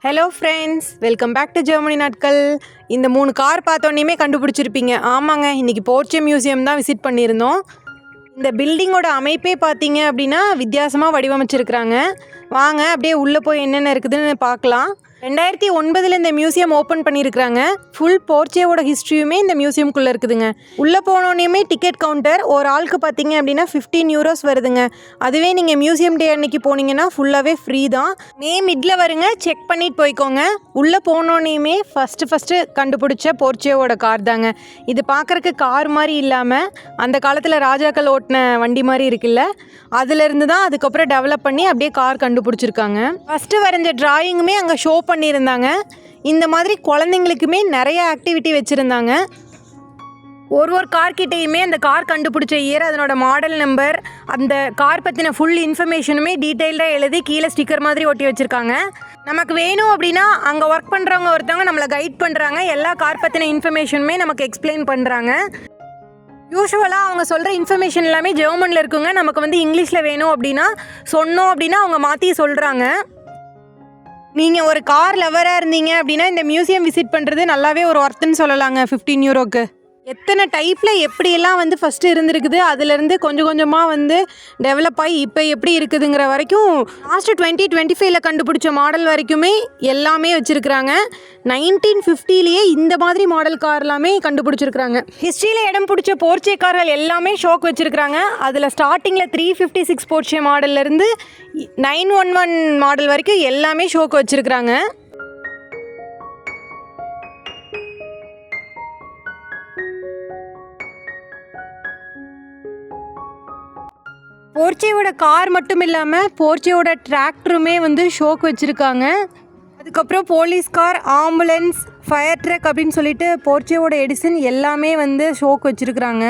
Hello friends, welcome back to Germany நாட்கள். இந்த 3 car பார்த்தோன்னே கண்டுபிடிச்சிருப்பீங்க. ஆமாங்க, இன்றைக்கி போர்ச்சே மியூசியம் தான் விசிட் பண்ணியிருந்தோம். இந்த பில்டிங்கோட அமைப்பே பார்த்தீங்க அப்படின்னா வித்தியாசமாக வடிவமைச்சிருக்கிறாங்க. வாங்க அப்படியே உள்ளே போய் என்னென்ன இருக்குதுன்னு பார்க்கலாம். 2009 இந்த மியூசியம் ஓப்பன் பண்ணியிருக்கிறாங்க. ஃபுல் போர்ச்சேவோட ஹிஸ்ட்ரியுமே இந்த மியூசியம்குள்ளே இருக்குதுங்க. உள்ளே போனோன்னே டிக்கெட் கவுண்டர் ஒரு ஆளுக்கு பார்த்தீங்க அப்படின்னா 15 யூரோஸ் வருதுங்க. அதுவே நீங்கள் மியூசியம் டே அன்னைக்கு போனீங்கன்னா ஃபுல்லாகவே ஃப்ரீ தான். மிட்ல வருங்க, செக் பண்ணிட்டு போய்க்கோங்க. உள்ளே போனோன்னே ஃபஸ்ட்டு கண்டுபிடிச்ச போர்ச்சேவோட கார் தாங்க. இது பார்க்குறக்கு கார் மாதிரி இல்லாமல் அந்த காலத்தில் ராஜாக்கள் ஓட்டின வண்டி மாதிரி இருக்குல்ல, அதுலேருந்து தான் அதுக்கப்புறம் டெவலப் பண்ணி அப்படியே கார் கண்டுபிடிச்சிருக்காங்க. ஃபஸ்ட்டு வரைஞ்ச டிராயிங்குமே அங்கே ஷோ பண்ணியிருந்தாங்க. இந்த மாதிரி குழந்தைங்களுக்குமே நிறைய ஆக்டிவிட்டி வச்சுருந்தாங்க. ஒரு கார்கிட்டையுமே அந்த கார் கண்டுபிடிச்ச இயர், அதனோட மாடல் நம்பர், அந்த கார் பற்றின ஃபுல் இன்ஃபர்மேஷனுமே டீட்டெயில்டாக எழுதி கீழே ஸ்டிக்கர் மாதிரி ஒட்டி வச்சுருக்காங்க. நமக்கு வேணும் அப்படின்னா அங்கே ஒர்க் பண்ணுறவங்க ஒருத்தவங்க நம்மளை கைட் பண்ணுறாங்க. எல்லா கார் பற்றின இன்ஃபர்மேஷனுமே நமக்கு எக்ஸ்பிளைன் பண்ணுறாங்க. யூஸ்வலாக அவங்க சொல்கிற இன்ஃபர்மேஷன் எல்லாமே ஜெர்மனில் இருக்குங்க. நமக்கு இங்கிலீஷில் வேணும் அப்படின்னா சொன்னோம் அப்படின்னா அவங்க மாற்றி சொல்கிறாங்க. நீங்கள் ஒரு கார் லவராக இருந்தீங்க அப்படின்னா இந்த மியூசியம் விசிட் பண்ணுறது நல்லாவே ஒரு ஒர்த்துன்னு சொல்லலாங்க. 15 யூரோக்கு எத்தனை டைப்பில் எப்படியெல்லாம் ஃபஸ்ட்டு இருந்திருக்குது, அதுலேருந்து கொஞ்சம் கொஞ்சமாக டெவலப் ஆகி இப்போ எப்படி இருக்குதுங்கிற வரைக்கும் லாஸ்ட்டு 2025 கண்டுபிடிச்ச மாடல் வரைக்குமே எல்லாமே வச்சுருக்குறாங்க. 1950லேயே இந்த மாதிரி மாடல் கார் எல்லாமே கண்டுபிடிச்சிருக்கிறாங்க. ஹிஸ்ட்ரியில் இடம் பிடிச்ச போர்ச்சே கார்கள் எல்லாமே ஷோக் வச்சுருக்குறாங்க. அதில் ஸ்டார்டிங்கில் 356 போர்ச்சே மாடல்லேருந்து 911 மாடல் வரைக்கும் எல்லாமே ஷோக்கு வச்சுருக்குறாங்க. போர்ச்சேவோட கார் மட்டும் இல்லாமல் போர்ச்சேவோட டிராக்டருமே ஷோக்கு வச்சுருக்காங்க. அதுக்கப்புறம் police car, ambulance, fire drug அப்படின்னு சொல்லிட்டு போர்ச்சேவோட எடிசன் எல்லாமே ஷோக்கு வச்சுருக்குறாங்க.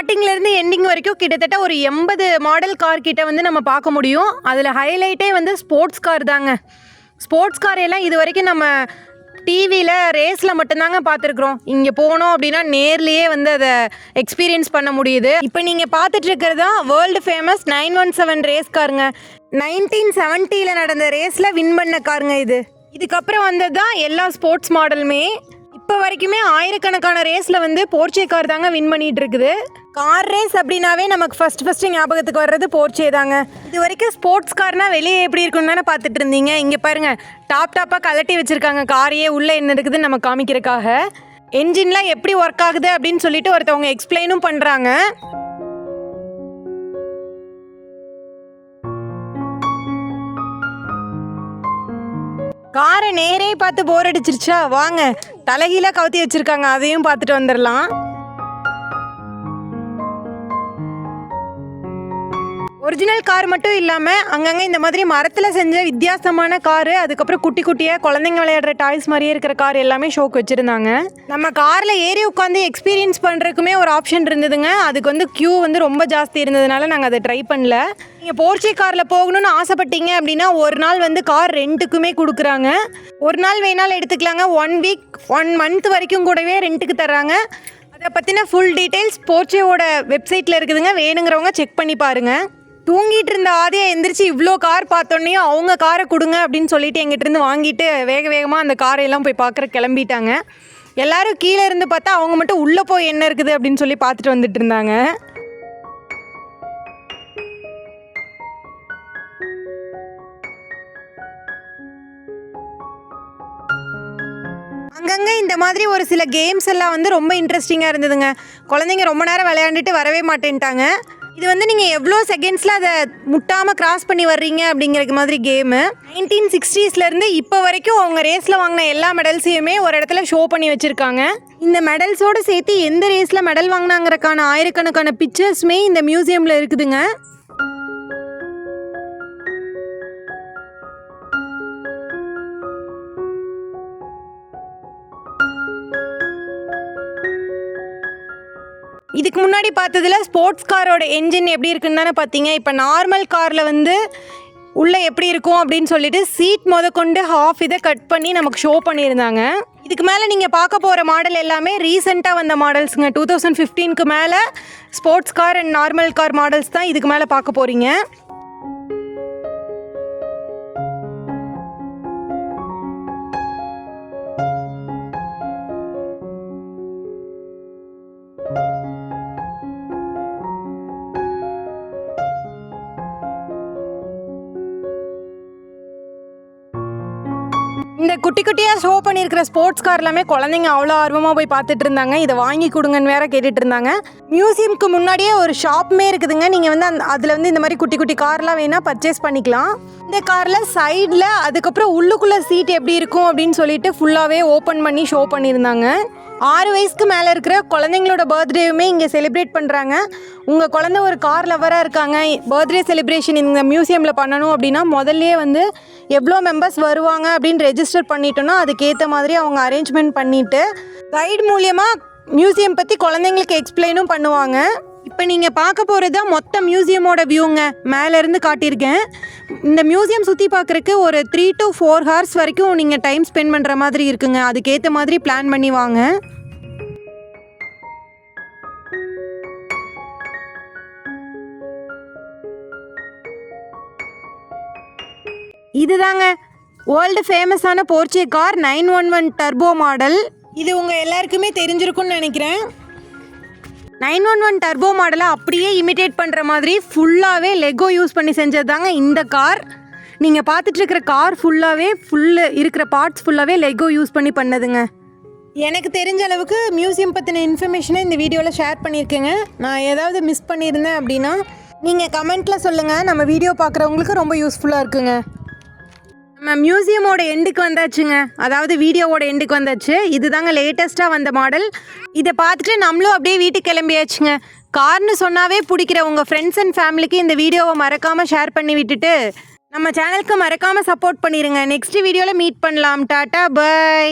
ஸ்டார்டிங்லேருந்து எண்டிங் வரைக்கும் கிட்டத்தட்ட ஒரு 80 மாடல் கார் கிட்ட நம்ம பார்க்க முடியும். அதில் ஹைலைட்டே ஸ்போர்ட்ஸ் கார் தாங்க. ஸ்போர்ட்ஸ் கார் எல்லாம் இது வரைக்கும் நம்ம டிவியில் ரேஸில் மட்டும்தாங்க பார்த்துருக்குறோம். இங்கே போனோம் அப்படின்னா நேர்லேயே அதை எக்ஸ்பீரியன்ஸ் பண்ண முடியுது. இப்போ நீங்கள் பார்த்துட்ருக்கிறது தான் வேர்ல்டு ஃபேமஸ் 917 ரேஸ் காருங்க. 1970 நடந்த ரேஸில் வின் பண்ண காருங்க இது. இதுக்கப்புறம் வந்தது தான் எல்லா ஸ்போர்ட்ஸ் மாடலுமே. இப்போ வரைக்குமே ஆயிரக்கணக்கான ரேஸில் போர்ச்சே கார் தாங்க வின் பண்ணிகிட்டு இருக்குது. கார் ரேஸ் அப்படின்னாவே நமக்கு ஃபஸ்ட்டு ஞாபகத்துக்கு வர்றது போர்ச்சே தாங்க. இது வரைக்கும் ஸ்போர்ட்ஸ் கார்னால் வெளியே எப்படி இருக்குன்னு தானே பார்த்துட்டு இருந்தீங்க. இங்கே பாருங்கள், டாப்பாக கலட்டி வச்சுருக்காங்க காரையே. உள்ளே என்ன இருக்குதுன்னு நம்ம காமிக்கிறதுக்காக என்ஜின்லாம் எப்படி ஒர்க் ஆகுது அப்படின்னு சொல்லிட்டு ஒருத்தவங்க எக்ஸ்பிளைனும் பண்ணுறாங்க. காரை நேரே பார்த்து போர் அடிச்சிருச்சா, வாங்க தலைகீழாக கவுத்தி வச்சுருக்காங்க, அதையும் பார்த்துட்டு வந்துடலாம். ஒரிஜினல் கார் மட்டும் இல்லாமல் அங்கங்கே இந்த மாதிரி மரத்தில் செஞ்ச வித்தியாசமான காரு, அதுக்கப்புறம் குட்டி குட்டியாக குழந்தைங்க விளையாடுற டாய்ஸ் மாதிரியே இருக்கிற கார் எல்லாமே ஷோக்கு வச்சுருந்தாங்க. நம்ம காரில் ஏறி உட்காந்து எக்ஸ்பீரியன்ஸ் பண்ணுறதுக்குமே ஒரு ஆப்ஷன் இருந்ததுங்க. அதுக்கு க்யூ ரொம்ப ஜாஸ்தி இருந்ததுனால நாங்கள் அதை ட்ரை பண்ணல. நீங்கள் போர்ச்சே காரில் போகணும்னு ஆசைப்பட்டீங்க அப்படின்னா ஒரு நாள் கார் ரெண்ட்டுக்குமே கொடுக்குறாங்க. ஒரு நாள் வேணாலும் எடுத்துக்கலாங்க. 1 வீக் 1 மந்த் வரைக்கும் கூடவே ரெண்ட்டுக்கு தர்றாங்க. அதை பற்றின ஃபுல் டீட்டெயில்ஸ் போர்ச்சேவோட வெப்சைட்டில் இருக்குதுங்க. வேணுங்கிறவங்க செக் பண்ணி பாருங்கள். தூங்கிட்டு இருந்த ஆதியை எந்திரிச்சு இவ்வளோ கார் பார்த்தோன்னே அவங்க காரை கொடுங்க அப்படின்னு சொல்லிட்டு எங்கிட்டேருந்து வாங்கிட்டு வேகமாக அந்த காரையெல்லாம் போய் பார்க்குற கிளம்பிட்டாங்க. எல்லோரும் கீழே இருந்து பார்த்தா அவங்க மட்டும் உள்ளே போய் என்ன இருக்குது அப்படின்னு சொல்லி பார்த்துட்டு வந்துட்டு இருந்தாங்க. அங்கங்கே இந்த மாதிரி ஒரு சில கேம்ஸ் எல்லாம் ரொம்ப இன்ட்ரெஸ்டிங்காக இருந்ததுங்க. குழந்தைங்க ரொம்ப நேரம் விளையாண்டுட்டு வரவே மாட்டேன்ட்டாங்க. இது நீங்கள் எவ்வளோ செகண்ட்ஸில் அதை முட்டாமல் கிராஸ் பண்ணி வர்றீங்க அப்படிங்கிற மாதிரி கேமு. 1960ஸ்லேருந்து இப்போ வரைக்கும் அவங்க ரேஸில் வாங்கின எல்லா மெடல்ஸையுமே ஒரு இடத்துல ஷோ பண்ணி வச்சுருக்காங்க. இந்த மெடல்ஸோடு சேர்த்து எந்த ரேஸில் மெடல் வாங்கினாங்கிறக்கான ஆயிரக்கணக்கான பிக்சர்ஸுமே இந்த மியூசியமில் இருக்குதுங்க. இதுக்கு முன்னாடி பார்த்ததுல ஸ்போர்ட்ஸ் காரோட என்ஜின் எப்படி இருக்குன்னு தானே பார்த்தீங்க. இப்போ நார்மல் காரில் வந்து உள்ளே எப்படி இருக்கும் அப்படின்னு சொல்லிட்டு சீட் கொண்டு ஹாஃப் இதை கட் பண்ணி நமக்கு ஷோ பண்ணியிருந்தாங்க. இதுக்கு மேலே நீங்கள் பார்க்க போகிற மாடல் எல்லாமே ரீசெண்டாக வந்த மாடல்ஸுங்க. 2015க்கு மேலே sports car and normal car models தான் இதுக்கு மேலே பார்க்க போகிறீங்க. இந்த குட்டி குட்டியாக ஷோ பண்ணியிருக்கிற ஸ்போர்ட்ஸ் கார் எல்லாமே குழந்தைங்க அவ்வளோ ஆர்வமாக போய் பார்த்துட்டு இருந்தாங்க. இதை வாங்கி கொடுங்கன்னு வேற கேட்டுட்டு இருந்தாங்க. மியூசியம்க்கு முன்னாடியே ஒரு ஷாப்புமே இருக்குதுங்க. நீங்கள் வந்து அதில் வந்து இந்த மாதிரி குட்டி குட்டி கார்லாம் வேணால் பர்ச்சேஸ் பண்ணிக்கலாம். இந்த காரில் சைடில் அதுக்கப்புறம் உள்ளுக்குள்ளே சீட் எப்படி இருக்கும் அப்படின்னு சொல்லிட்டு ஃபுல்லாகவே ஓப்பன் பண்ணி ஷோ பண்ணியிருந்தாங்க. 6 வயசுக்கு மேலே இருக்கிற குழந்தைங்களோட பர்த்டேவுமே இங்கே செலிப்ரேட் பண்ணுறாங்க. உங்கள் குழந்தை ஒரு கார் லவராக இருக்காங்க, பர்த்டே செலிப்ரேஷன் இந்த மியூசியமில் பண்ணணும் அப்படின்னா முதல்லையே வந்து எவ்வளோ மெம்பர்ஸ் வருவாங்க அப்படின்னு ரெஜிஸ்டர் பண்ணிட்டோன்னா அதுக்கேற்ற மாதிரி அவங்க அரேஞ்ச்மெண்ட் பண்ணிவிட்டு கைடு மூலியமாக மியூசியம் பற்றி குழந்தைங்களுக்கு எக்ஸ்பிளைனும் பண்ணுவாங்க. இப்போ நீங்கள் பார்க்க போகிறது தான் மொத்த மியூசியமோட வியூங்க. மேலேருந்து காட்டியிருக்கேன். இந்த மியூசியம் சுற்றி பார்க்குறக்கு ஒரு 3 to 4 ஹவர்ஸ் வரைக்கும் நீங்கள் டைம் ஸ்பெண்ட் பண்ணுற மாதிரி இருக்குங்க. அதுக்கேற்ற மாதிரி பிளான் பண்ணி வாங்க. இதுதாங்க வேர்ல்டு ஃபேமஸான போர்ச்சே கார் 911 டர்போ மாடல். இது உங்கள் எல்லாருக்குமே தெரிஞ்சிருக்கும்னு நினைக்கிறேன். 911 டர்போ மாடலை அப்படியே இமிட்டேட் பண்ணுற மாதிரி ஃபுல்லாகவே லெகோ யூஸ் பண்ணி செஞ்சது தாங்க இந்த கார். நீங்கள் பார்த்துட்ருக்கிற கார் ஃபுல்லாகவே இருக்கிற பார்ட்ஸ் ஃபுல்லாகவே லெகோ யூஸ் பண்ணி பண்ணதுங்க. எனக்கு தெரிஞ்ச அளவுக்கு மியூசியம் பற்றின இன்ஃபர்மேஷனை இந்த வீடியோவில் ஷேர் பண்ணியிருக்கேங்க. நான் ஏதாவது மிஸ் பண்ணியிருந்தேன் அப்படின்னா நீங்கள் கமெண்ட்டில் சொல்லுங்கள். நம்ம வீடியோ பார்க்குறவங்களுக்கு ரொம்ப யூஸ்ஃபுல்லாக இருக்குங்க. நம்ம மியூசியமோட எண்டுக்கு வந்தாச்சுங்க. அதாவது வீடியோவோட எண்டுக்கு வந்தாச்சு. இதுதாங்க லேட்டஸ்ட்டாக வந்த மாடல். இதை பார்த்துட்டு நம்மளும் அப்படியே வீட்டுக்கு கிளம்பியாச்சுங்க. கார்னு சொன்னாவே பிடிக்கிற உங்கள் ஃப்ரெண்ட்ஸ் அண்ட் ஃபேமிலிக்கு இந்த வீடியோவை மறக்காமல் ஷேர் பண்ணி விட்டுட்டு நம்ம சேனலுக்கு மறக்காமல் சப்போர்ட் பண்ணிடுங்க. நெக்ஸ்ட் வீடியோவில் மீட் பண்ணலாம். Ta-ta, by.